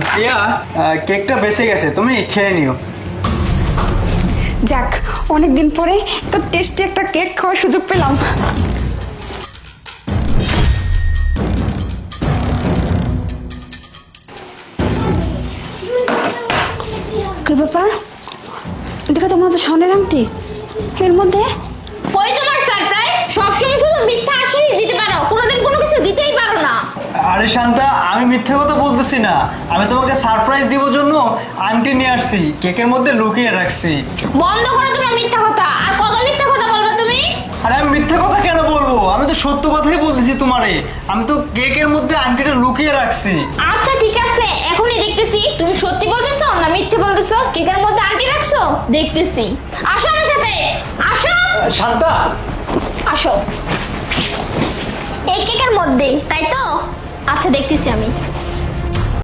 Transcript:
প্রিয়া, কেকটা বেঁচে গেছে, তুমি খেয়ে নিও। যাক, অনেকদিন পরে তো টেস্টি একটা কেক খাওয়ার সুযোগ পেলাম। কি ব্যাপার, দেখো তোমার তো স্বর্ণের আংটি এর মধ্যে। কই তোমার সারপ্রাইজ? সবসময় শুধু মিথ্যা আশ্বাস দিতে পারো, কোনোদিন কোনো কিছু দিতেই পারো না। আরে শান্তা, আমি মিথ্যে কথা বলতেছি না, আমি তোমাকে সারপ্রাইজ দিব জন্য আংটি নিয়ে আসছি, কেকের মধ্যে লুকিয়ে রাখছি। বন্ধ করো তোমার মিথ্যা কথা। আর কত মিথ্যা কথা বলবে তুমি? আরে আমি মিথ্যে কথা কেন বলবো, আমি তো সত্য কথাই বলতেছি তোমারে। আমি তো কেকের মধ্যে আংটিটা লুকিয়ে রাখছি। আচ্ছা ঠিক আছে, এখনই দেখতেছি তুমি সত্যি বলতেছো না মিথ্যে বলতেছো। কেকের মধ্যে আংটি রাখছো, দেখতেছি। আসো আমার সাথে, আসো। শান্তা, আসো। এই কেকের মধ্যে, তাই তো? আচ্ছা দেখতেছি আমি।